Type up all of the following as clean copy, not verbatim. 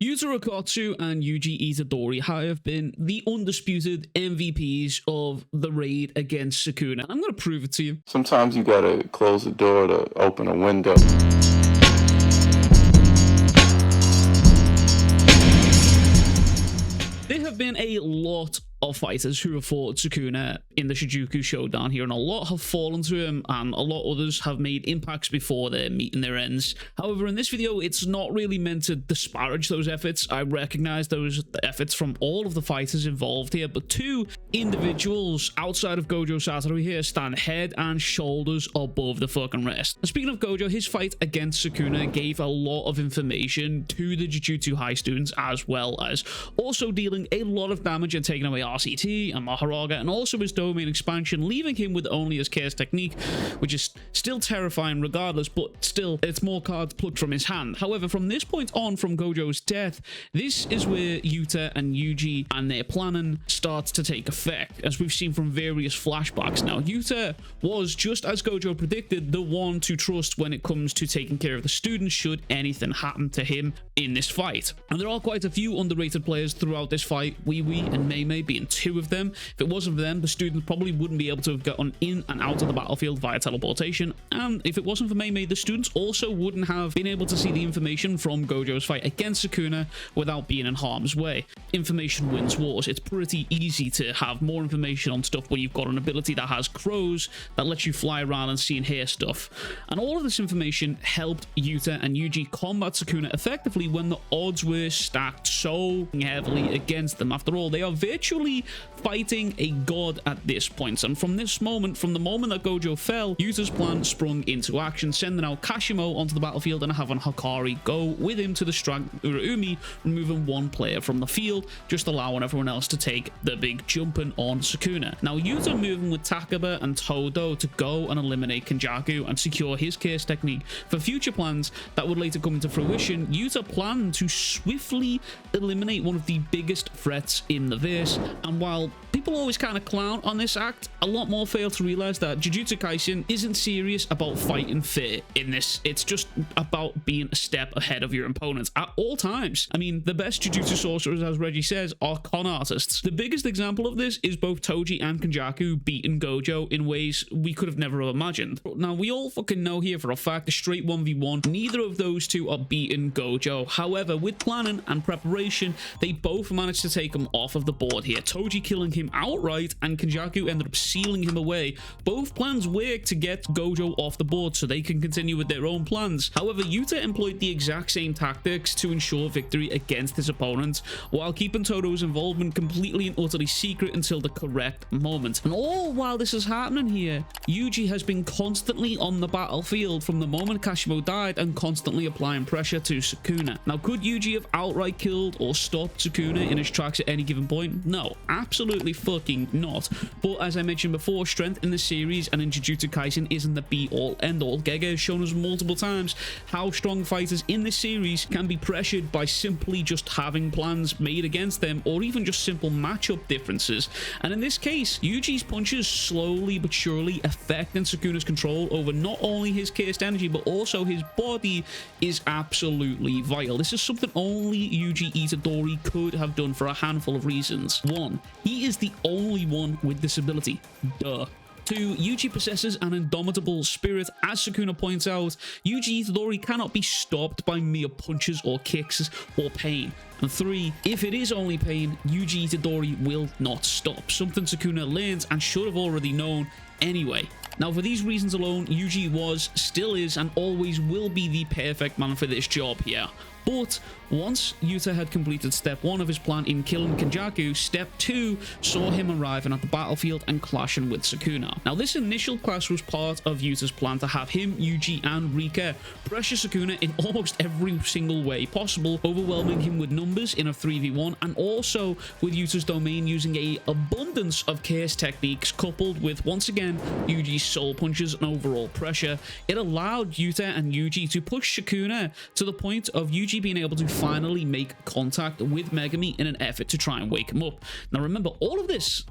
Yuta and Yuji Itadori have been the undisputed MVPs of the raid against Sukuna. I'm going to prove it to you. Sometimes you gotta close the door to open a window. There have been a lot of fighters who have fought Sukuna in the Shinjuku Showdown here, and a lot have fallen to him, and a lot others have made impacts before they're meeting their ends. However, in this video, it's not really meant to disparage those efforts. I recognize those efforts from all of the fighters involved here, but two individuals outside of Gojo Satoru here stand head and shoulders above the fucking rest. And speaking of Gojo, his fight against Sukuna gave a lot of information to the Jujutsu High students, as well as also dealing a lot of damage and taking away RCT and Maharaga, and also his domain expansion, leaving him with only his chaos technique, which is still terrifying regardless, but still, it's more cards plucked from his hand. However, from this point on, from Gojo's death, this is where Yuta and Yuji and their planning starts to take effect, as we've seen from various flashbacks. Now, Yuta was, just as Gojo predicted, the one to trust when it comes to taking care of the students should anything happen to him in this fight. And there are quite a few underrated players throughout this fight, Wee Wee and Mei Mei being two of them. If it wasn't for them, the students probably wouldn't be able to have gotten in and out of the battlefield via teleportation, and if it wasn't for Mei Mei, the students also wouldn't have been able to see the information from Gojo's fight against Sukuna without being in harm's way. Information wins wars. It's pretty easy to have more information on stuff when you've got an ability that has crows that lets you fly around and see and hear stuff, and all of this information helped Yuta and Yuji combat Sukuna effectively when the odds were stacked so heavily against them. After all, they are virtually fighting a god at this point, and from this moment, from the moment that Gojo fell, Yuta's plan sprung into action, sending out Kashimo onto the battlefield and having Hakari go with him to distract Uraumi, removing one player from the field, just allowing everyone else to take the big jumping on Sukuna. Now, Yuta moving with Takaba and Todo to go and eliminate Kenjaku and secure his chaos technique for future plans that would later come into fruition. Yuta planned to swiftly eliminate one of the biggest threats in the verse, and while people always kind of clown on this act, a lot more fail to realize that Jujutsu Kaisen isn't serious about fighting fair in this. It's just about being a step ahead of your opponents at all times. I mean, the best Jujutsu sorcerers, as Reggie says, are con artists. The biggest example of this is both Toji and Kenjaku beating Gojo in ways we could have never imagined. Now, we all fucking know here for a fact, a straight 1v1, neither of those two are beating Gojo. However, with planning and preparation, they both managed to take him off of the board here. Toji killing him outright and Kenjaku ended up sealing him away. Both plans worked to get Gojo off the board so they can continue with their own plans. However, Yuta employed the exact same tactics to ensure victory against his opponent, while keeping Todo's involvement completely and utterly secret until the correct moment. And all while this is happening here, Yuji has been constantly on the battlefield from the moment Kashimo died and constantly applying pressure to Sukuna. Now, could Yuji have outright killed or stopped Sukuna in his tracks at any given point? No, absolutely fucking not. But as I mentioned before, strength in the series and in Jujutsu Kaisen isn't the be-all end-all. Gege has shown us multiple times how strong fighters in this series can be pressured by simply just having plans made against them, or even just simple matchup differences. And in this case, Yuji's punches slowly but surely affecting Sukuna's control over not only his cursed energy but also his body is absolutely vital. This is something only Yuji Itadori could have done for a handful of reasons. One, he is the only one with this ability. Duh. 2. Yuji possesses an indomitable spirit. As Sukuna points out, Yuji Itadori cannot be stopped by mere punches or kicks or pain. And 3. If it is only pain, Yuji Itadori will not stop, something Sukuna learns and should have already known anyway. Now, for these reasons alone, Yuji was, still is, and always will be the perfect man for this job here. But once Yuta had completed step 1 of his plan in killing Kenjaku, step 2 saw him arriving at the battlefield and clashing with Sukuna. Now, this initial clash was part of Yuta's plan to have him, Yuji, and Rika pressure Sukuna in almost every single way possible, overwhelming him with numbers in a 3v1, and also with Yuta's domain using an abundance of chaos techniques coupled with, once again, Yuji's soul punches and overall pressure. It allowed Yuta and Yuji to push Sukuna to the point of Yuji being able to finally make contact with Megami in an effort to try and wake him up. Now remember, all of this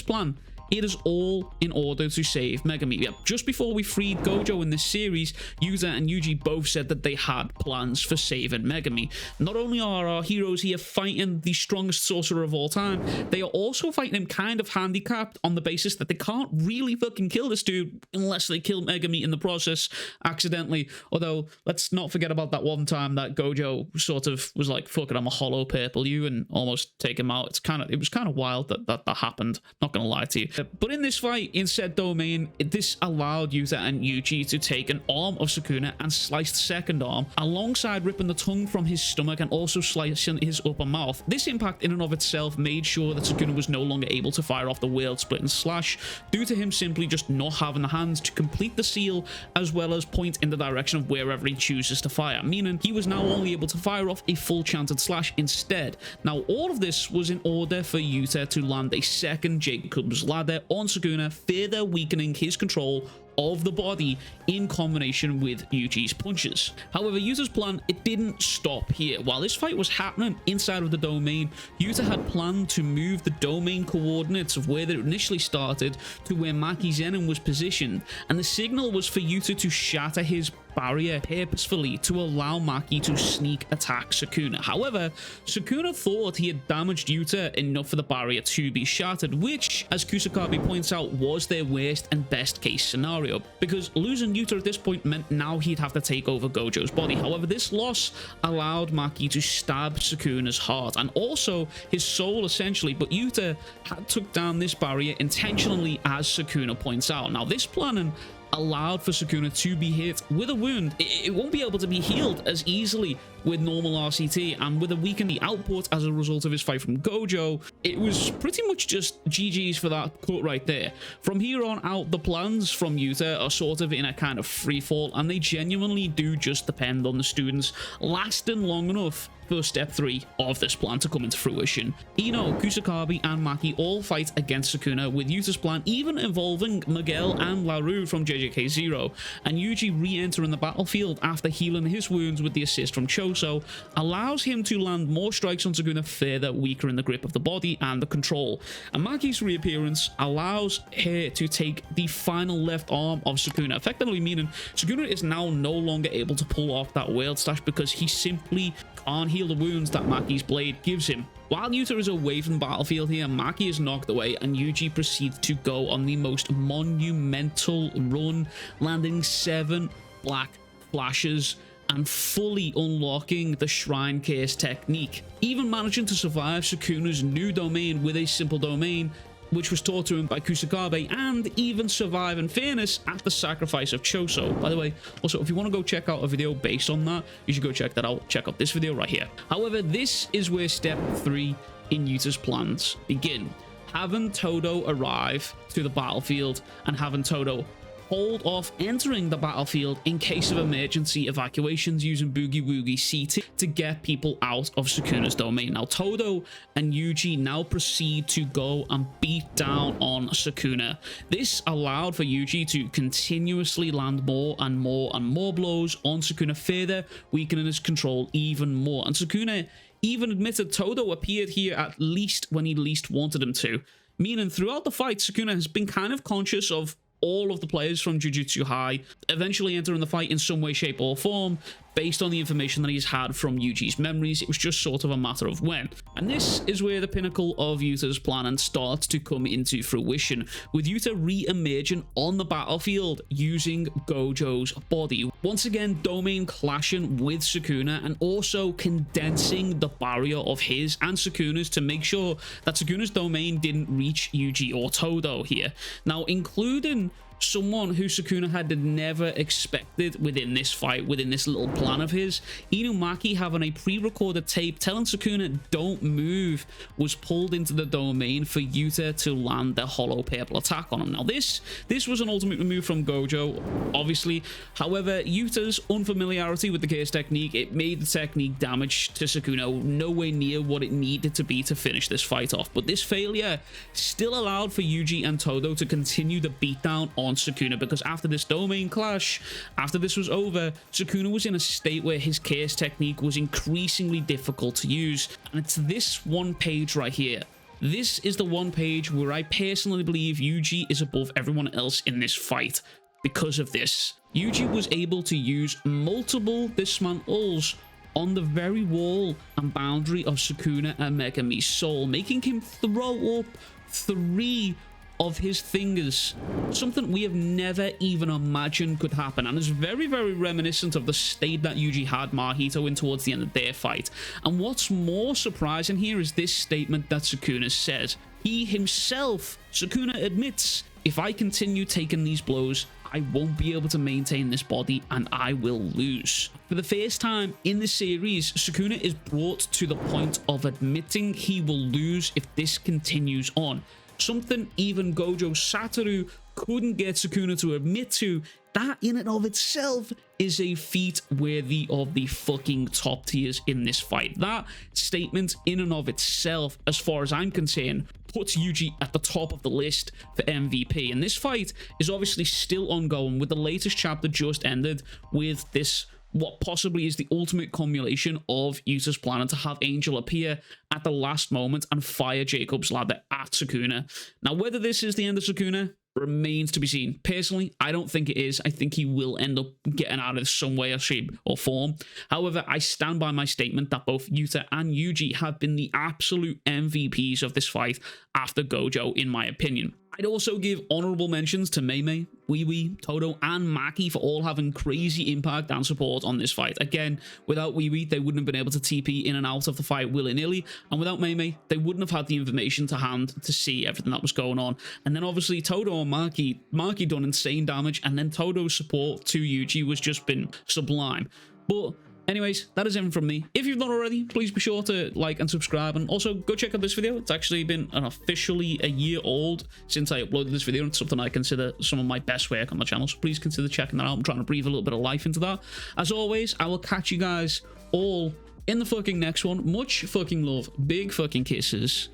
plan It is all in order to save Megami. Yeah, just before we freed Gojo in this series, Yuta and Yuji both said that they had plans for saving Megami. Not only are our heroes here fighting the strongest sorcerer of all time, they are also fighting him kind of handicapped on the basis that they can't really fucking kill this dude unless they kill Megami in the process accidentally. Although, let's not forget about that one time that Gojo sort of was like, fuck it, I'm a hollow purple you, and almost take him out. It was kind of wild that happened, not gonna lie to you. But in this fight, in said domain, this allowed Yuta and Yuji to take an arm of Sukuna and slice the second arm, alongside ripping the tongue from his stomach and also slicing his upper mouth. This impact in and of itself made sure that Sukuna was no longer able to fire off the world split and slash, due to him simply just not having the hands to complete the seal, as well as point in the direction of wherever he chooses to fire, meaning he was now only able to fire off a full chanted slash instead. Now, all of this was in order for Yuta to land a second Jacob's ladder on Sukuna, further weakening his control of the body in combination with Yuji's punches. However, Yuta's plan, it didn't stop here. While this fight was happening inside of the domain, Yuta had planned to move the domain coordinates of where they initially started to where Maki Zenin was positioned, and the signal was for Yuta to shatter his barrier purposefully to allow Maki to sneak attack Sukuna. However, Sukuna thought he had damaged Yuta enough for the barrier to be shattered, which, as Kusakabe points out, was their worst and best case scenario, because losing Yuta at this point meant now he'd have to take over Gojo's body. However, this loss allowed Maki to stab Sukuna's heart and also his soul essentially, but Yuta had took down this barrier intentionally, as Sukuna points out. Now, this planning allowed for Sukuna to be hit with a wound. It won't be able to be healed as easily with normal RCT, and with a weakened output as a result of his fight from Gojo, it was pretty much just GG's for that cut right there. From here on out, the plans from Yuta are sort of in a kind of free fall, and they genuinely do just depend on the students lasting long enough for step 3 of this plan to come into fruition. Ino, Kusakabe, and Maki all fight against Sukuna, with Yuta's plan even involving Miguel and Laru from JJK 0, and Yuji re-entering the battlefield after healing his wounds with the assist from Choso allows him to land more strikes on Sukuna, further weakening the grip of the body and the control. And Maki's reappearance allows her to take the final left arm of Sukuna, effectively meaning Sukuna is now no longer able to pull off that world slash because he simply can't heal the wounds that Maki's blade gives him. While Yuta is away from the battlefield here, Maki is knocked away and Yuji proceeds to go on the most monumental run, landing 7 black flashes and fully unlocking the Shrine Curse technique, even managing to survive Sukuna's new domain with a simple domain, which was taught to him by Kusakabe, and even survive in fairness at the sacrifice of Choso. By the way, also, if you want to go check out a video based on that, you should go check that out. Check out this video right here. However, this is where step 3 in Yuta's plans begin. Having Todo arrive to the battlefield and having Todo hold off entering the battlefield in case of emergency evacuations using Boogie Woogie CT to get people out of Sukuna's domain. Now, Todo and Yuji now proceed to go and beat down on Sukuna. This allowed for Yuji to continuously land more and more and more blows on Sukuna, further weakening his control even more. And Sukuna even admitted Todo appeared here at least when he least wanted him to, meaning throughout the fight, Sukuna has been kind of conscious of all of the players from Jujutsu High, eventually entering the fight in some way, shape, or form. Based on the information that he's had from Yuji's memories, it was just sort of a matter of when. And this is where the pinnacle of Yuta's plan starts to come into fruition, with Yuta re-emerging on the battlefield using Gojo's body. Once again, domain clashing with Sukuna and also condensing the barrier of his and Sukuna's to make sure that Sukuna's domain didn't reach Yuji or Todo here. Now, including someone who Sukuna had never expected within this fight, within this little plan of his, Inumaki having a pre-recorded tape telling Sukuna don't move was pulled into the domain for Yuta to land the hollow purple attack on him. Now this was an ultimate move from Gojo, obviously. However, Yuta's unfamiliarity with the curse technique, it made the technique damage to Sukuna nowhere near what it needed to be to finish this fight off. But this failure still allowed for Yuji and Todo to continue the beatdown on Sukuna, because after this domain clash, after this was over, Sukuna was in a state where his curse technique was increasingly difficult to use. And it's this one page right here This is the one page where I personally believe Yuji is above everyone else in this fight. Because of this, Yuji was able to use multiple dismantles on the very wall and boundary of Sukuna and Megami's soul, making him throw up 3 of his fingers, something we have never even imagined could happen, and is very, very reminiscent of the state that Yuji had Mahito in towards the end of their fight. And what's more surprising here is this statement that Sukuna says. He himself, Sukuna, admits, if I continue taking these blows, I won't be able to maintain this body and I will lose. For the first time in the series, Sukuna is brought to the point of admitting he will lose if this continues on. Something even Gojo Satoru couldn't get Sukuna to admit to. That in and of itself is a feat worthy of the fucking top tiers in this fight. That statement in and of itself, as far as I'm concerned, puts Yuji at the top of the list for MVP. And this fight is obviously still ongoing, with the latest chapter just ended with this, what possibly is the ultimate culmination of Yuta's plan to have Angel appear at the last moment and fire Jacob's ladder at Sukuna. Now, whether this is the end of Sukuna remains to be seen. Personally, I don't think it is. I think he will end up getting out of this some way or shape or form. However, I stand by my statement that both Yuta and Yuji have been the absolute MVPs of this fight after Gojo, in my opinion. I'd also give honorable mentions to Mei, Wee, Todo, and Maki for all having crazy impact and support on this fight. Again, without Wee, they wouldn't have been able to TP in and out of the fight willy-nilly, and without Mei, they wouldn't have had the information to hand to see everything that was going on. And then obviously Todo and Maki done insane damage, and then Todo's support to Yuji was just been sublime. But anyways, that is everything from me. If you've not already, please be sure to like and subscribe, and also go check out this video. It's actually been officially a year old since I uploaded this video. It's something I consider some of my best work on the channel, so please consider checking that out. I'm trying to breathe a little bit of life into that. As always, I will catch you guys all in the fucking next one. Much fucking love, big fucking kisses.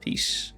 Peace.